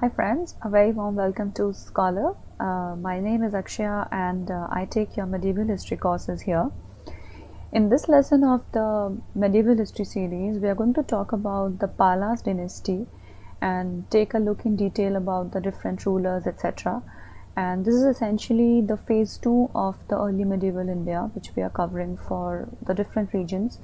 Hi friends, a very warm welcome to Skholar. My name is Akshaya and I take your medieval history courses here. In this lesson of the medieval history series, we are going to talk about the PALA Dynasty and take a look in detail about the different rulers, etc. And this is essentially the phase 2 of the early medieval India, which we are covering for the different regions.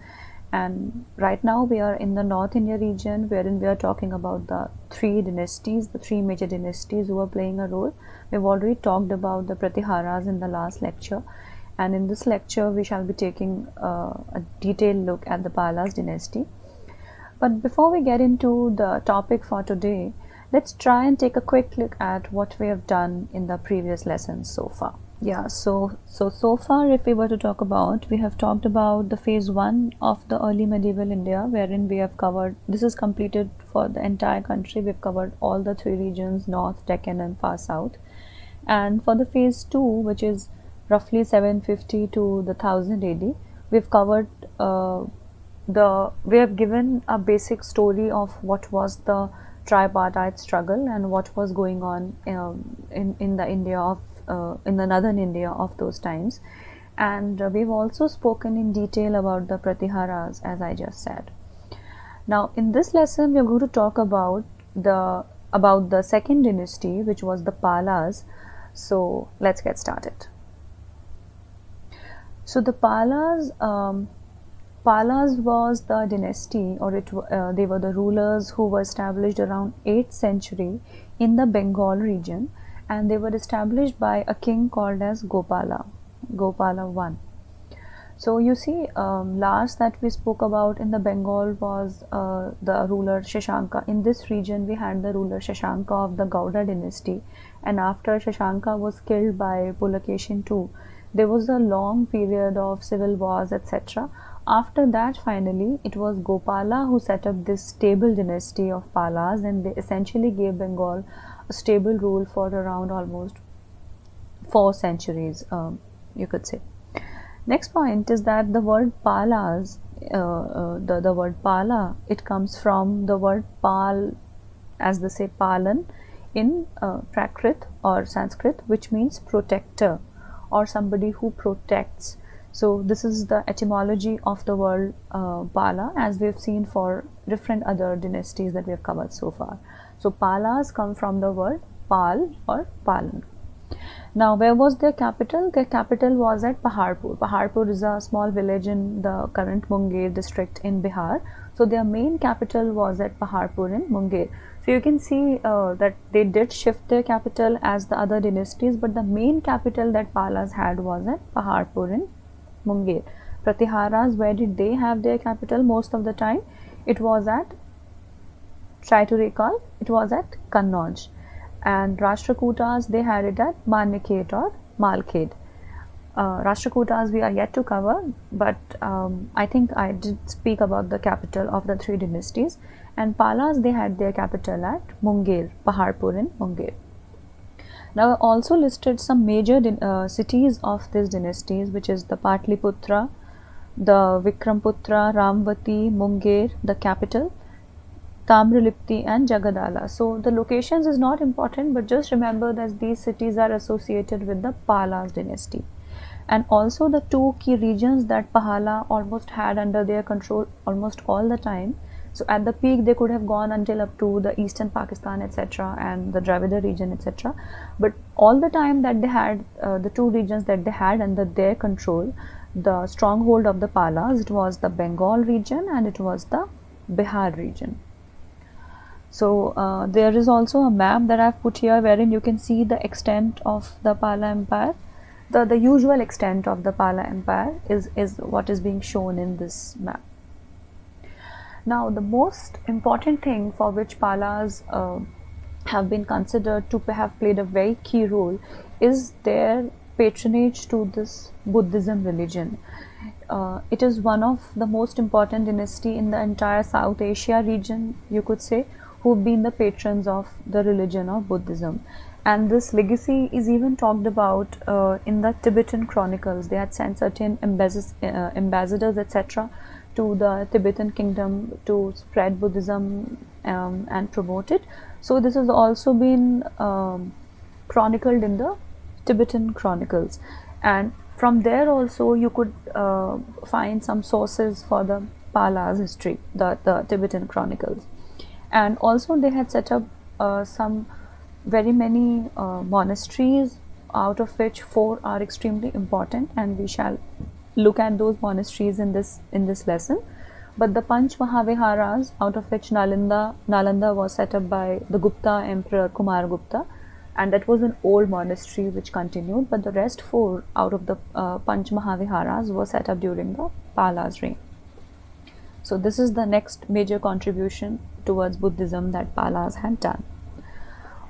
And right now we are in the North India region, wherein we are talking about the three dynasties, the three major dynasties who are playing a role. We've already talked about the Pratiharas in the last lecture, and in this lecture we shall be taking a detailed look at the Pala's dynasty. But before we get into the topic for today, let's try and take a quick look at what we have done in the previous lessons so far. Yeah, so far, if we were to talk about, we have talked about the phase 1 of the early medieval India, wherein we have covered, this is completed for the entire country. We've covered all the three regions, North, Deccan and far south. And for the phase 2, which is roughly 750 to the 1000 AD, we've covered we have given a basic story of what was the tripartite struggle and what was going on in the India of in the northern India of those times, and we've also spoken in detail about the Pratiharas, as I just said. Now in this lesson we are going to talk about the second dynasty, which was the Palas. So let's get started. So the Palas was the dynasty, or they were the rulers who were established around 8th century in the Bengal region, and they were established by a king called as Gopala I. So you see, last that we spoke about in the Bengal was the ruler Shashanka. In this region we had the ruler Shashanka of the Gauda dynasty, and after Shashanka was killed by Pulakeshin II, there was a long period of civil wars, etc. After that, finally, it was Gopala who set up this stable dynasty of Palas, and they essentially gave Bengal a stable rule for around almost 4 centuries, you could say. Next point is that the word Palas, the word Pala, it comes from the word Pal, as they say Palan in Prakrit or Sanskrit, which means protector or somebody who protects. So this is the etymology of the word Pala, as we have seen for different other dynasties that we have covered so far. So Palas come from the word Pal or Palan. Now where was their capital? Their capital was at Paharpur. Paharpur is a small village in the current Munger district in Bihar. So their main capital was at Paharpur in Munger. So you can see that they did shift their capital as the other dynasties, but the main capital that Palas had was at Paharpur in Munger. Pratiharas, where did they have their capital most of the time? It was at, try to recall, it was at Kannauj. And Rashtrakutas, they had it at Manikhet or Malkhed. Rashtrakutas we are yet to cover, but I think I did speak about the capital of the three dynasties. And Palas, they had their capital at Munger, Paharpur in Munger. Now I also listed some major cities of these dynasties, which is the Patliputra, the Vikrampura, Ramvati, Munger, the capital, Tamralipti and Jagadala. So the locations is not important, but just remember that these cities are associated with the Palas dynasty. And also the two key regions that Pahala almost had under their control almost all the time. So at the peak they could have gone until up to the eastern Pakistan, etc., and the Dravida region, etc. But all the time that they had the two regions that they had under their control, the stronghold of the Palas, it was the Bengal region and it was the Bihar region. So there is also a map that I have put here, wherein you can see the extent of the Pala Empire. The usual extent of the Pala Empire is what is being shown in this map. Now the most important thing for which Palas have been considered to have played a very key role is their patronage to this Buddhism religion. It is one of the most important dynasty in the entire South Asia region, you could say, who've been the patrons of the religion of Buddhism. And this legacy is even talked about in the Tibetan chronicles. They had sent certain ambassadors, etc., to the Tibetan kingdom to spread Buddhism and promoted. So this has also been chronicled in the Tibetan chronicles, and from there also you could find some sources for the Pala's history, the Tibetan chronicles. And also they had set up some very many monasteries, out of which 4 are extremely important, and we shall look at those monasteries in this lesson. But the Panch Mahaviharas, out of which Nalanda was set up by the Gupta Emperor Kumaragupta, and that was an old monastery which continued, but the rest 4 out of the Panch Mahaviharas were set up during the Pala's reign. So this is the next major contribution towards Buddhism that Palas had done.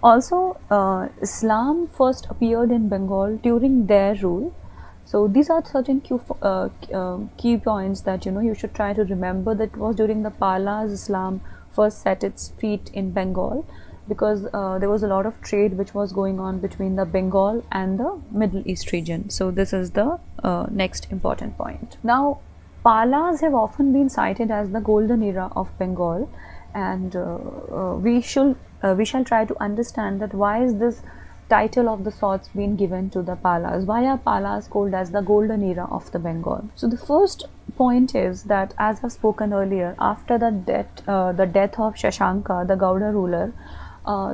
Also, Islam first appeared in Bengal during their rule. So these are certain key points that you should try to remember, that it was during the Palas Islam first set its feet in Bengal, because there was a lot of trade which was going on between the Bengal and the Middle East region. So this is the next important point. Now, Palas have often been cited as the golden era of Bengal, and we shall try to understand that why is this title of the sorts being given to the Palas? Why are Palas called as the golden era of the Bengal? So the first point is that, as I've spoken earlier, after the death of Shashanka, the Gauda ruler,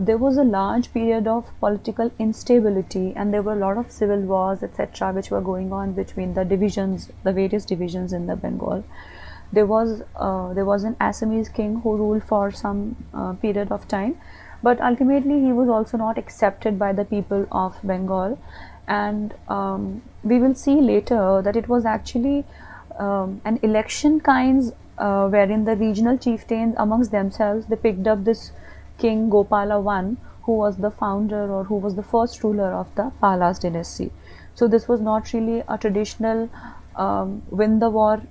there was a large period of political instability, and there were a lot of civil wars, etc., which were going on between the various divisions in the Bengal. There was an Assamese king who ruled for some period of time, but ultimately he was also not accepted by the people of Bengal, and we will see later that it was actually an election kinds, wherein the regional chieftains amongst themselves, they picked up this King Gopala I, who was the founder, or who was the first ruler of the Palas dynasty. So this was not really a traditional win the war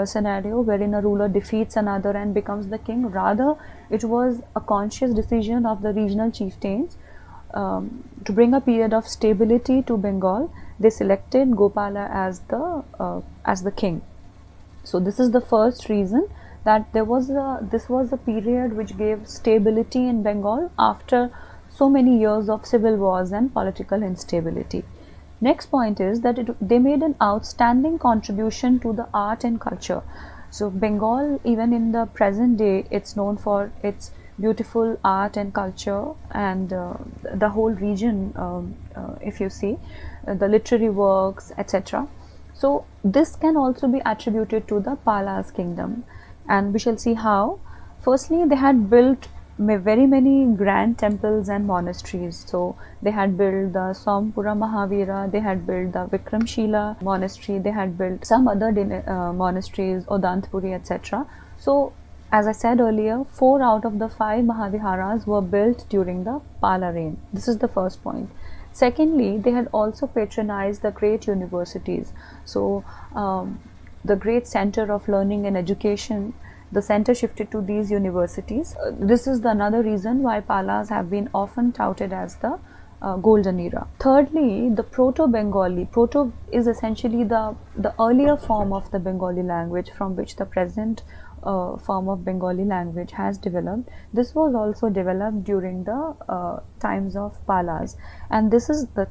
scenario wherein a ruler defeats another and becomes the king. Rather, it was a conscious decision of the regional chieftains to bring a period of stability to Bengal. They selected Gopala as the king. So this is the first reason, that this was a period which gave stability in Bengal after so many years of civil wars and political instability. Next point is that they made an outstanding contribution to the art and culture. So Bengal, even in the present day, it's known for its beautiful art and culture, and the whole region, if you see, the literary works, etc. So this can also be attributed to the Palas kingdom, and we shall see how. Firstly, they had built very many grand temples and monasteries. So they had built the Sompura Mahavira, they had built the Vikramshila monastery, they had built some other monasteries, Odantpuri, etc. So as I said earlier, 4 out of the 5 Mahaviharas were built during the Pala reign. This is the first point. Secondly, they had also patronized the great universities. So the great center of learning and education, the center shifted to these universities. This is another reason why Palas have been often touted as the golden era. Thirdly, the Proto-Bengali. Proto is essentially the earlier form of the Bengali language from which the present form of Bengali language has developed. This was also developed during the times of Palas, and this is the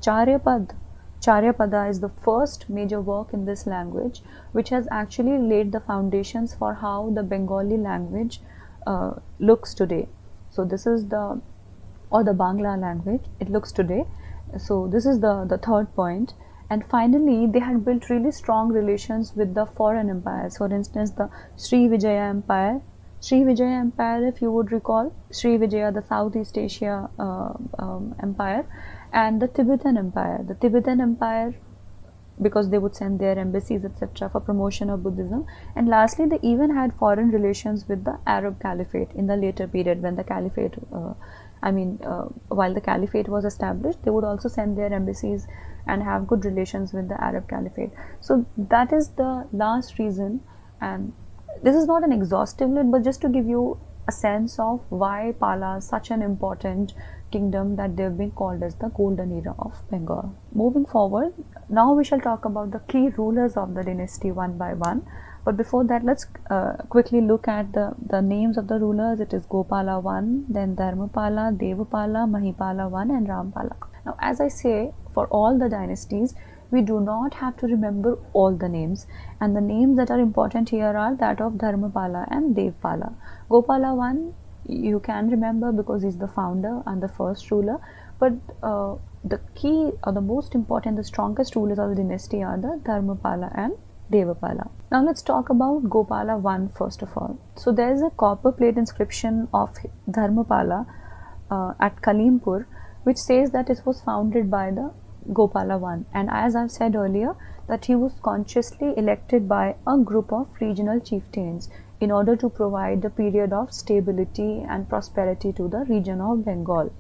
Charyapada is the first major work in this language, which has actually laid the foundations for how the Bengali language looks today. So this is the Bangla language, it looks today. So this is the third point. And finally, they had built really strong relations with the foreign empires. For instance, the Sri Vijaya Empire. Sri Vijaya Empire, if you would recall, Sri Vijaya, the Southeast Asia empire, and the Tibetan Empire. The Tibetan Empire, because they would send their embassies, etc., for promotion of Buddhism. And lastly, they even had foreign relations with the Arab Caliphate in the later period, when the Caliphate, while the Caliphate was established, they would also send their embassies and have good relations with the Arab Caliphate. So that is the last reason, and this is not an exhaustive list, but just to give you a sense of why Pala is such an important kingdom that they have been called as the golden era of Bengal. Moving forward, now we shall talk about the key rulers of the dynasty one by one. But before that, let's quickly look at the names of the rulers. It is Gopala 1, then Dharmapala, Devapala, Mahipala 1 and Rampala. Now, as I say, for all the dynasties, we do not have to remember all the names, and the names that are important here are that of Dharmapala and Devapala. Gopala 1 you can remember because he's the founder and the first ruler, but the key or the most important, the strongest rulers of the dynasty are the Dharmapala and Devapala. Now let's talk about Gopala 1 first of all. So there is a copper plate inscription of Dharmapala at Kalimpur, which says that it was founded by the Gopala 1, and as I've said earlier, that he was consciously elected by a group of regional chieftains in order to provide a period of stability and prosperity to the region of Bengal.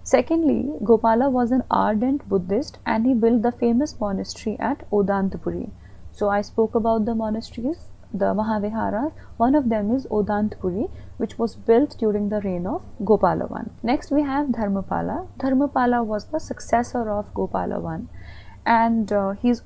Secondly, Gopala was an ardent Buddhist and he built the famous monastery at Odantapuri. So I spoke about the monasteries, the Mahaviharas. One of them is Odantapuri, which was built during the reign of Gopala I. Next we have Dharmapala. Dharmapala was the successor of Gopala I, and he's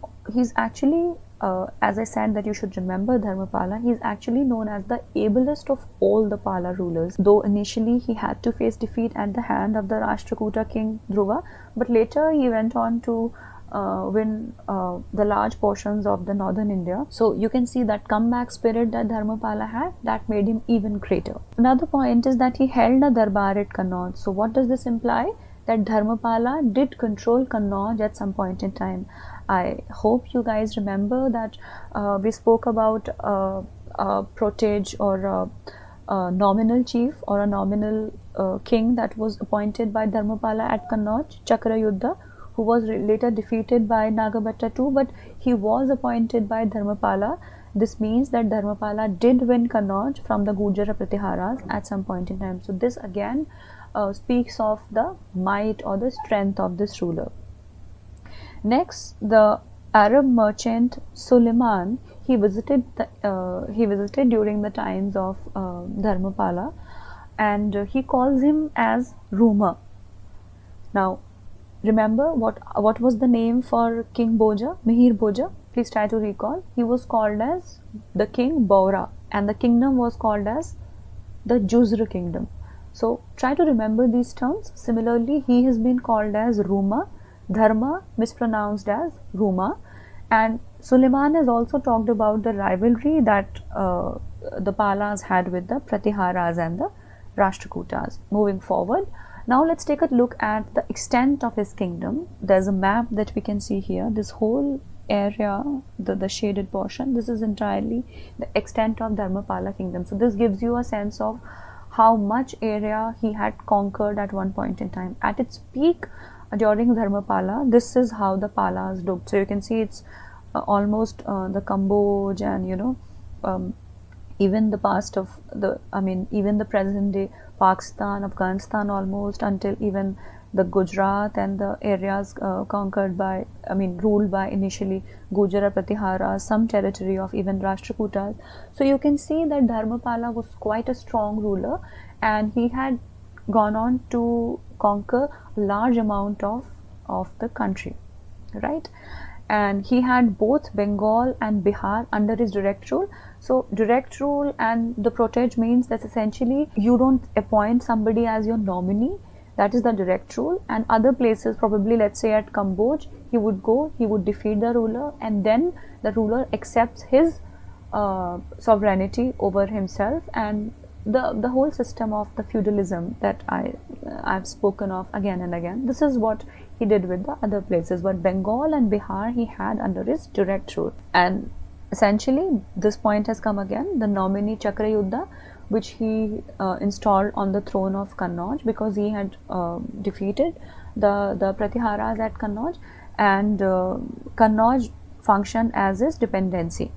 actually, as I said that you should remember Dharmapala, he is actually known as the ablest of all the Pala rulers, though initially he had to face defeat at the hand of the Rashtrakuta king Dhruva, but later he went on to win the large portions of the northern India. So you can see that comeback spirit that Dharmapala had, that made him even greater. Another point is that he held a darbar at Kannauj. So what does this imply? That Dharmapala did control Kannauj at some point in time. I hope you guys remember that we spoke about a protege or a nominal chief or a nominal king that was appointed by Dharmapala at Kannauj, Chakrayuddha, who was later defeated by Nagabhatta II, but he was appointed by Dharmapala. This means that Dharmapala did win Kannauj from the Gujara Pratiharas at some point in time. So this again speaks of the might or the strength of this ruler. Next, the Arab merchant Suleiman, he visited during the times of Dharmapala, and he calls him as Ruma. Now, remember what was the name for King Boja, Mihir Boja? Please try to recall. He was called as the King Baura, and the kingdom was called as the Juzr kingdom. So try to remember these terms. Similarly, he has been called as Ruma, Dharma mispronounced as Ruma, and Suleiman has also talked about the rivalry that the Palas had with the Pratiharas and the Rashtrakutas. Moving forward, now let's take a look at the extent of his kingdom. There's a map that we can see here. This whole area, the shaded portion, this is entirely the extent of Dharmapala kingdom. So this gives you a sense of how much area he had conquered at one point in time. At its peak during Dharmapala, this is how the Palas looked. So you can see it's almost the Cambodge and even the past of even the present day Pakistan, Afghanistan, almost until even the Gujarat and the areas conquered by, ruled by initially Gujara Pratihara, some territory of even Rashtrakutas. So you can see that Dharmapala was quite a strong ruler, and he had gone on to conquer a large amount of the country, right? And he had both Bengal and Bihar under his direct rule. So direct rule and the protege means that essentially you don't appoint somebody as your nominee. That is the direct rule. And other places, probably let's say at Cambodge, he would go, he would defeat the ruler, and then the ruler accepts his sovereignty over himself, and the whole system of the feudalism that I've spoken of again and again. This is what he did with the other places, but Bengal and Bihar he had under his direct rule. And essentially this point has come again, the nominee Chakrayuddha, which he installed on the throne of Kannauj, because he had defeated the Pratiharas at Kannauj, and Kannauj functioned as his dependency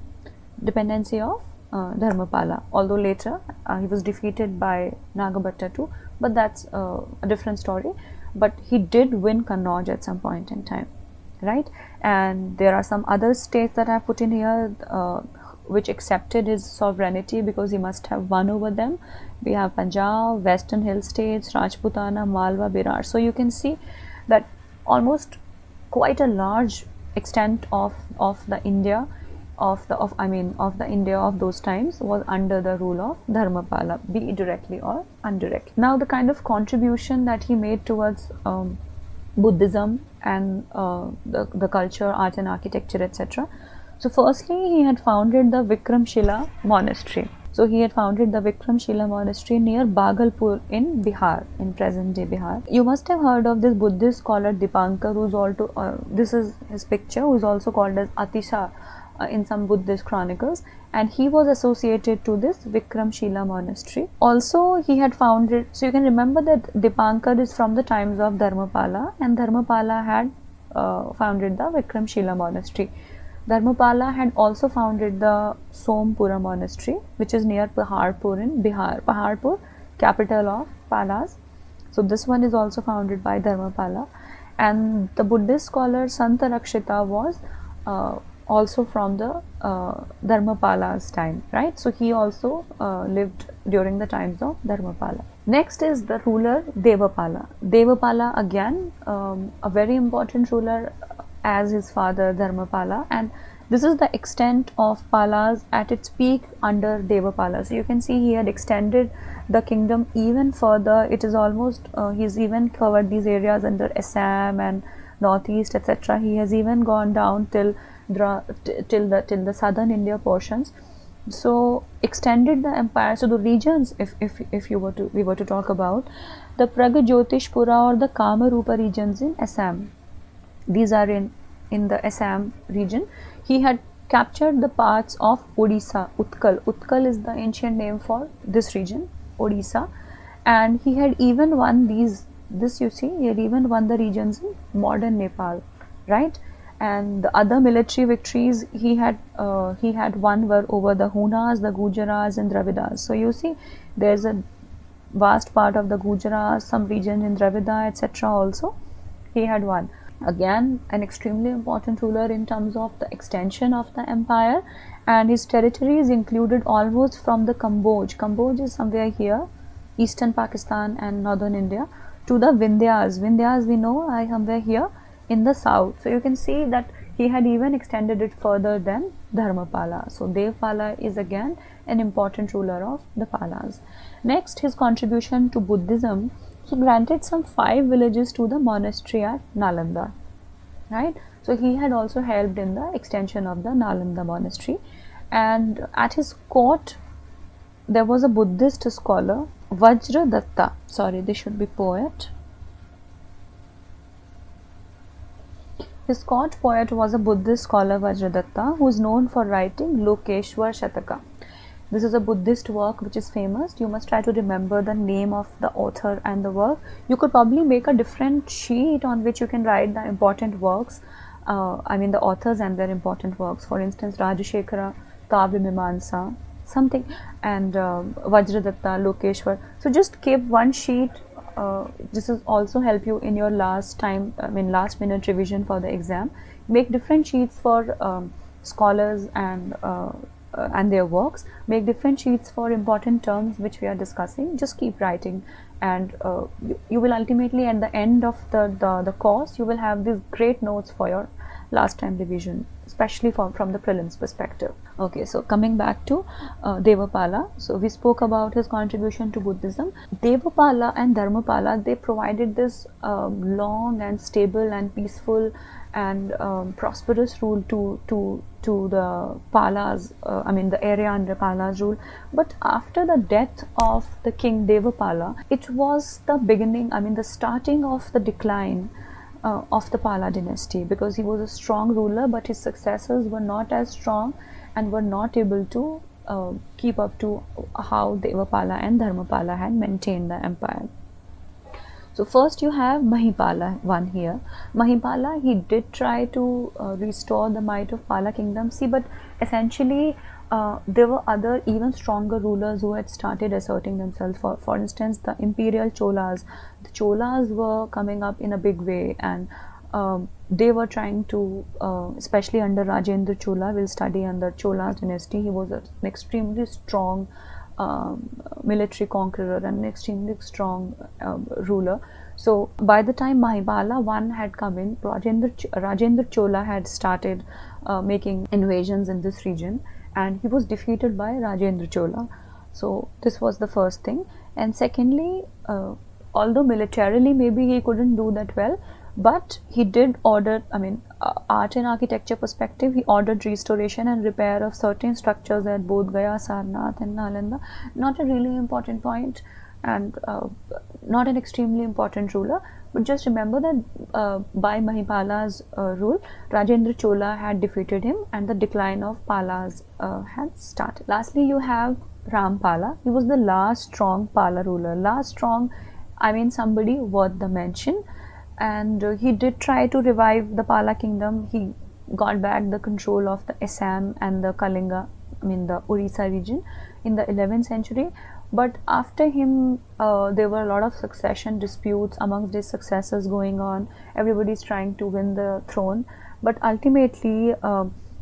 of Dharmapala, although later he was defeated by Nagabhatta II, but that's a different story. But he did win Kannauj at some point in time, right? And there are some other states that I have put in here which accepted his sovereignty because he must have won over them. We have Punjab, Western Hill states, Rajputana, Malwa, Birar. So you can see that almost quite a large extent of the India of the India of those times was under the rule of Dharmapala, be it directly or indirectly. Now the kind of contribution that he made towards Buddhism and the culture, art and architecture, etc. So firstly, he had founded the Vikramshila monastery. So he had founded the Vikramshila monastery near Bhagalpur in Bihar, in present-day Bihar. You must have heard of this Buddhist scholar Dipankar, who's also this is his picture, who's also called as Atisha in some Buddhist chronicles, and he was associated to this Vikramshila monastery. Also, he had founded. So you can remember that Dipankar is from the times of Dharmapala, and Dharmapala had founded the Vikramshila monastery. Dharmapala had also founded the Sompura monastery, which is near Paharpur in Bihar. Paharpur, capital of Palas. So this one is also founded by Dharmapala. And the Buddhist scholar Santa Rakshita was also from the Dharmapala's time, right? So he also lived during the times of Dharmapala. Next is the ruler Devapala. Devapala again, a very important ruler as his father Dharmapala, and this is the extent of Palas at its peak under Devapala. So you can see he had extended the kingdom even further. It is almost he's even covered these areas under Assam and northeast, etc. He has even gone down till the southern India portions. So extended the empire. So the regions, if we were to talk about the Pragjotishpura or the Kamarupa regions in Assam, these are in the Assam region. He had captured the parts of Odisha, Utkal. Utkal is the ancient name for this region, Odisha, and he had even won he had even won the regions in modern Nepal, right? And the other military victories he had won were over the Hunas, the Gujaras and Dravidas. So you see, there's a vast part of the Gujaras, some region in Dravida, etc. also he had won. Again, an extremely important ruler in terms of the extension of the empire, and his territories included almost from the Kamboj. Kamboj is somewhere here, eastern Pakistan and northern India, to the Vindhyas. Vindhyas we know are somewhere here in the south. So you can see that he had even extended it further than Dharmapala. So Devapala is again an important ruler of the Palas. Next, his contribution to Buddhism. He granted some 5 villages to the monastery at Nalanda, right? So he had also helped in the extension of the Nalanda monastery. And at his court, there was a Buddhist scholar, Vajradatta. Sorry, this should be poet. His court poet was a Buddhist scholar, Vajradatta, who is known for writing Lokeshwar Shataka. This is a Buddhist work which is famous. You must try to remember the name of the author and the work. You could probably make a different sheet on which you can write the important works, the authors and their important works. For instance, Rajashekara, Kavya Mimansa, something, and Vajradatta, Lokeshwar. So just keep one sheet. This will also help you in your last minute revision for the exam. Make different sheets for scholars and their works. Make different sheets for important terms which we are discussing. Just keep writing, and you will ultimately, at the end of the course, you will have these great notes for your last time revision, especially from the prelims perspective. Okay, so coming back to Devapala. So we spoke about his contribution to Buddhism. Devapala and Dharmapala, they provided this long and stable and peaceful and prosperous rule to the Palas, the area under Pala's rule. But after the death of the king Devapala, it was the beginning, the starting of the decline of the Pala dynasty, because he was a strong ruler, but his successors were not as strong and were not able to keep up to how Devapala and Dharmapala had maintained the empire. So first you have Mahipala one here. Mahipala, he did try to restore the might of Pala kingdom. See, but essentially there were other even stronger rulers who had started asserting themselves. For instance, the imperial Cholas. The Cholas were coming up in a big way, and they were trying to, especially under Rajendra Chola, we'll study under Chola's dynasty. He was an extremely strong military conqueror and an extremely strong ruler. So by the time Mahipala I had come in, Rajendra Chola had started making invasions in this region, and he was defeated by Rajendra Chola. So this was the first thing. And secondly, although militarily maybe he couldn't do that well, but he did order, art and architecture perspective, he ordered restoration and repair of certain structures at Bodh Gaya, Sarnath and Nalanda. Not a really important point, and not an extremely important ruler, but just remember that by Mahipala's rule, Rajendra Chola had defeated him and the decline of Palas had started. Lastly, you have Rampala. He was the last strong Pala ruler. Last strong, somebody worth the mention. And he did try to revive the Pala kingdom. He got back the control of the Assam and the Kalinga, the Orissa region in the 11th century. But after him, there were a lot of succession disputes amongst his successors going on. Everybody's trying to win the throne. But ultimately,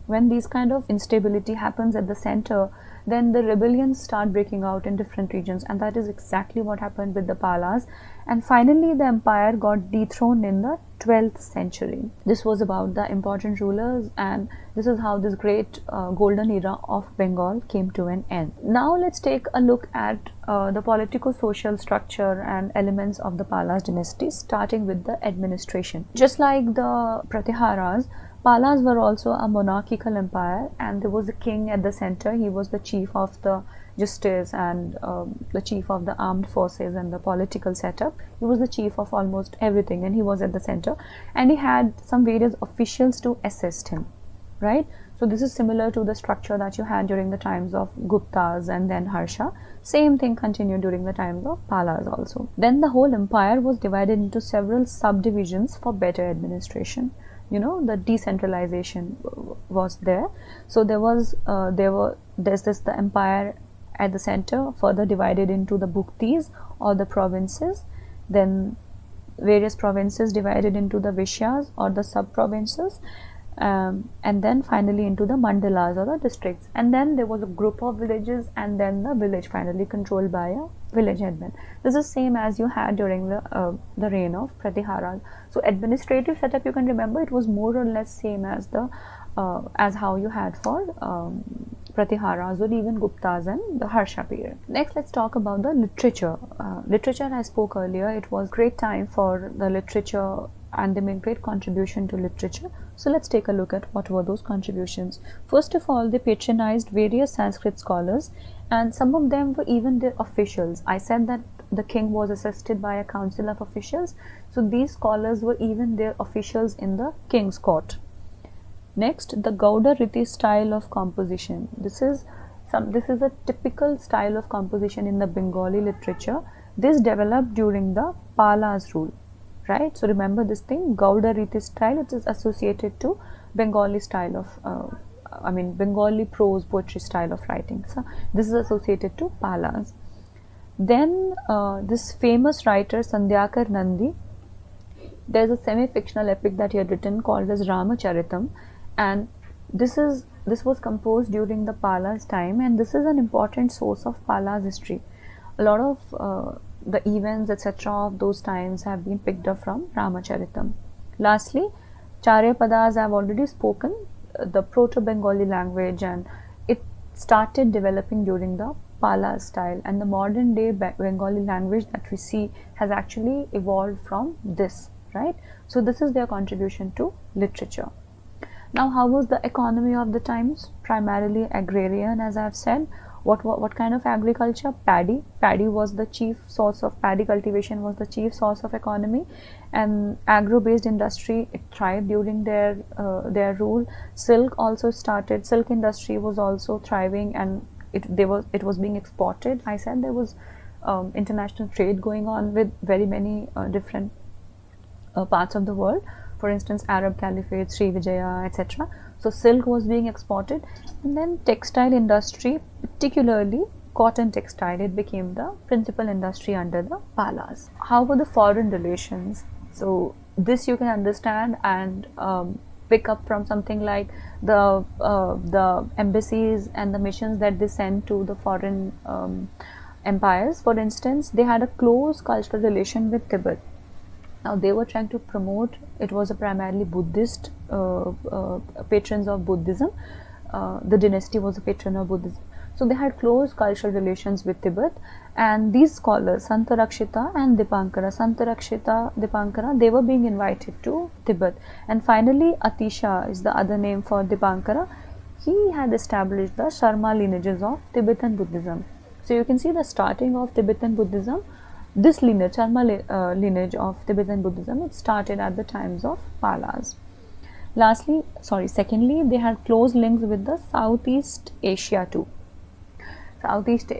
when these kind of instability happens at the center, then the rebellions start breaking out in different regions, and that is exactly what happened with the Palas. And finally, the empire got dethroned in the 12th century. This was about the important rulers, and this is how this great golden era of Bengal came to an end. Now let's take a look at the politico-social structure and elements of the Palas dynasty, starting with the administration. Just like the Pratiharas, Palas were also a monarchical empire, and there was a king at the center. He was the chief of the justice and the chief of the armed forces and the political setup. He was the chief of almost everything, and he was at the center, and he had some various officials to assist him, right? So this is similar to the structure that you had during the times of Guptas and then Harsha. Same thing continued during the times of Palas also. Then the whole empire was divided into several subdivisions for better administration. The decentralization was there. So there's the empire at the center, further divided into the bhuktis or the provinces, then various provinces divided into the vishyas or the sub-provinces, and then finally into the mandalas or the districts. And then there was a group of villages, and then the village finally controlled by a village headman. This is same as you had during the reign of Pratiharas. So administrative setup, you can remember, it was more or less same as the as how you had for Pratiharas or even Guptas and the Harsha period. Next, let's talk about the literature. Literature, I spoke earlier, it was great time for the literature, and they made great contribution to literature. So let's take a look at what were those contributions. First of all, they patronized various Sanskrit scholars, and some of them were even their officials. I said that the king was assisted by a council of officials, so these scholars were even their officials in the king's court. Next, the Gauda Riti style of composition. This is a typical style of composition in the Bengali literature. This developed during the Palas rule, right? So remember this thing, Gauda Riti style, it is associated to Bengali style of Bengali prose poetry style of writing. So this is associated to Palas. Then this famous writer Sandhyakar Nandi, there is a semi-fictional epic that he had written called as Ramacharitam, and this was composed during the Palas time, and this is an important source of Palas history. A lot of the events etc. of those times have been picked up from Ramacharitam. Lastly, Charyapadas I have already spoken, the Proto-Bengali language, and it started developing during the Pala style, and the modern day Bengali language that we see has actually evolved from this, right? So this is their contribution to literature. Now, how was the economy of the times? Primarily agrarian, as I have said. What kind of agriculture? Paddy. Paddy was the chief source of, paddy cultivation was the chief source of economy, and agro-based industry, it thrived during their rule. Silk also started. Silk industry was also thriving, and it was being exported. I said there was international trade going on with very many different parts of the world. For instance, Arab Caliphate, Srivijaya, etc. So silk was being exported, and then textile industry, particularly cotton textile, it became the principal industry under the Palas. How were the foreign relations? So this you can understand and pick up from something like the embassies and the missions that they sent to the foreign empires. For instance, they had a close cultural relation with Tibet. Now they were trying to promote, it was a primarily Buddhist patrons of Buddhism. The dynasty was a patron of Buddhism. So they had close cultural relations with Tibet, and these scholars, Santarakshita and Dipankara, Santarakshita, Dipankara, they were being invited to Tibet. And finally, Atisha is the other name for Dipankara. He had established the Sharma lineages of Tibetan Buddhism. So you can see the starting of Tibetan Buddhism. This lineage, Sharma lineage of Tibetan Buddhism, it started at the times of Palas. Secondly, they had close links with the Southeast Asia too. Southeast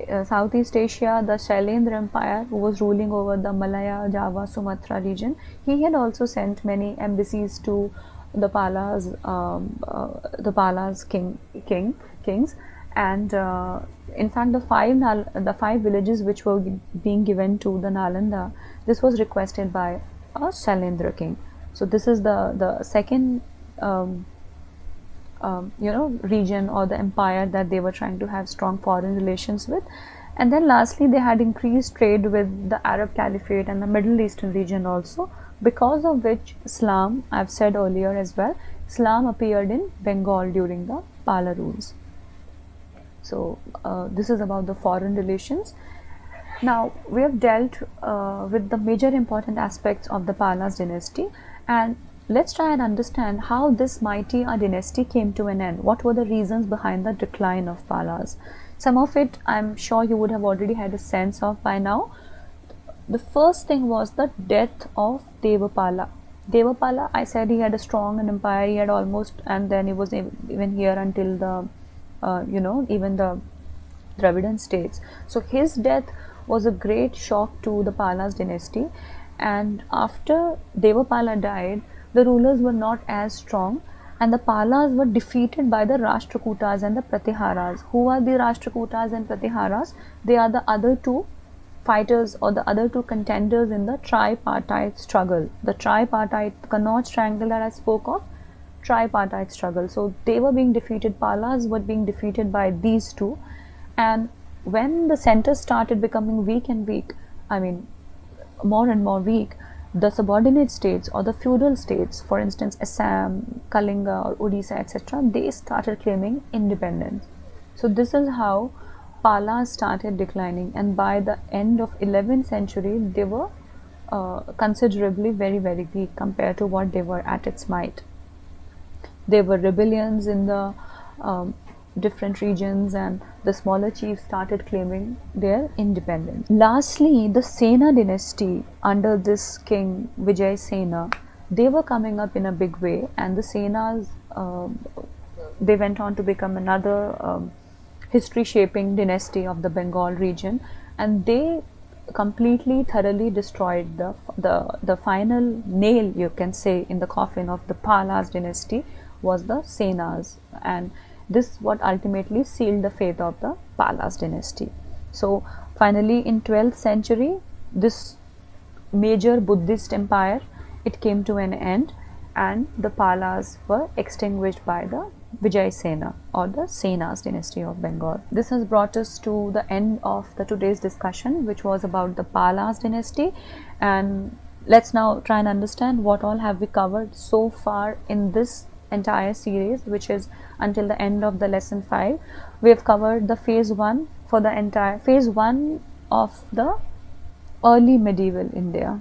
Asia, the Shailendra Empire, who was ruling over the Malaya, Java, Sumatra region, he had also sent many embassies to the Palas, kings, and in fact the five villages which were being given to the Nalanda, this was requested by a Shailendra king. So this is the second region or the empire that they were trying to have strong foreign relations with. And then lastly, they had increased trade with the Arab Caliphate and the Middle Eastern region also, because of which Islam, I've said earlier as well, Islam appeared in Bengal during the Pala rules. So this is about the foreign relations. Now we have dealt with the major important aspects of the Palas dynasty, and let's try and understand how this mighty dynasty came to an end. What were the reasons behind the decline of Palas? Some of it I'm sure you would have already had a sense of by now. The first thing was the death of Devapala. Devapala, I said he had a strong empire, he had almost, and then he was even here until the even the Dravidian states. So his death was a great shock to the Palas dynasty, and after Devapala died, the rulers were not as strong, and the Palas were defeated by the Rashtrakutas and the Pratiharas. Who are the Rashtrakutas and Pratiharas? They are the other two fighters or the other two contenders in the tripartite struggle. The tripartite Kannauj triangle that I spoke of, tripartite struggle. So they were being defeated, Palas were being defeated by these two, and when the center started becoming weak and weak, I mean more and more weak, the subordinate states or the feudal states, for instance Assam, Kalinga or Odisha, etc., they started claiming independence. So this is how Palas started declining, and by the end of 11th century they were considerably very weak compared to what they were at its might. There were rebellions in the different regions, and the smaller chiefs started claiming their independence. Lastly, the Sena dynasty under this king Vijay Sena, they were coming up in a big way, and the Senas they went on to become another history shaping dynasty of the Bengal region, and they completely thoroughly destroyed the final nail, you can say, in the coffin of the Palas dynasty was the Senas, and this what ultimately sealed the fate of the Palas dynasty. So finally in 12th century, this major Buddhist empire, it came to an end, and the Palas were extinguished by the Vijay Sena or the Senas dynasty of Bengal. This has brought us to the end of today's discussion, which was about the Palas dynasty, and let's now try and understand what all have we covered so far in this entire series, which is until the end of the lesson 5. We have covered the phase 1 for the entire phase 1 of the early medieval India.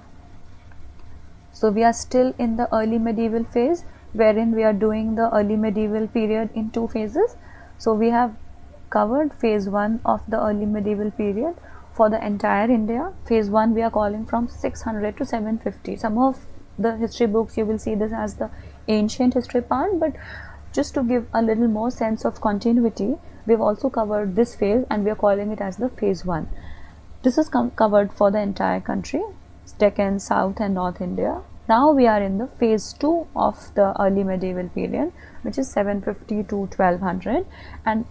So we are still in the early medieval phase, wherein we are doing the early medieval period in 2 phases. So we have covered phase 1 of the early medieval period for the entire India. Phase 1 we are calling from 600 to 750. Some of the history books you will see this as the ancient history part, but just to give a little more sense of continuity, we have also covered this phase and we are calling it as the phase 1. This is covered for the entire country, Deccan, South and North India. Now we are in the phase 2 of the early medieval period, which is 750 to 1200, and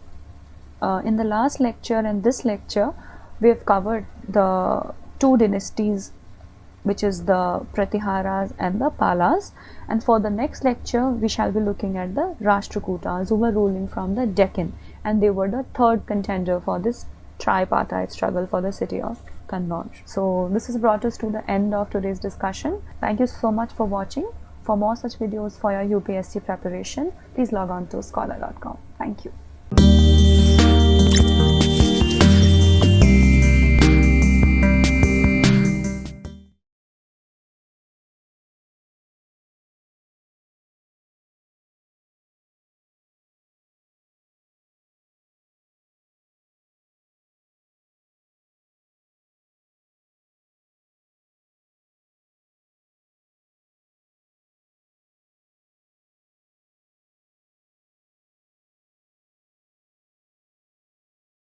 in the last lecture and this lecture we have covered the 2 dynasties, which is the Pratiharas and the Palas, and for the next lecture we shall be looking at the Rashtrakutas, who were ruling from the Deccan, and they were the third contender for this tripartite struggle for the city of Kannauj. So this has brought us to the end of today's discussion. Thank you so much for watching. For more such videos for your UPSC preparation, please log on to scholar.com. Thank you.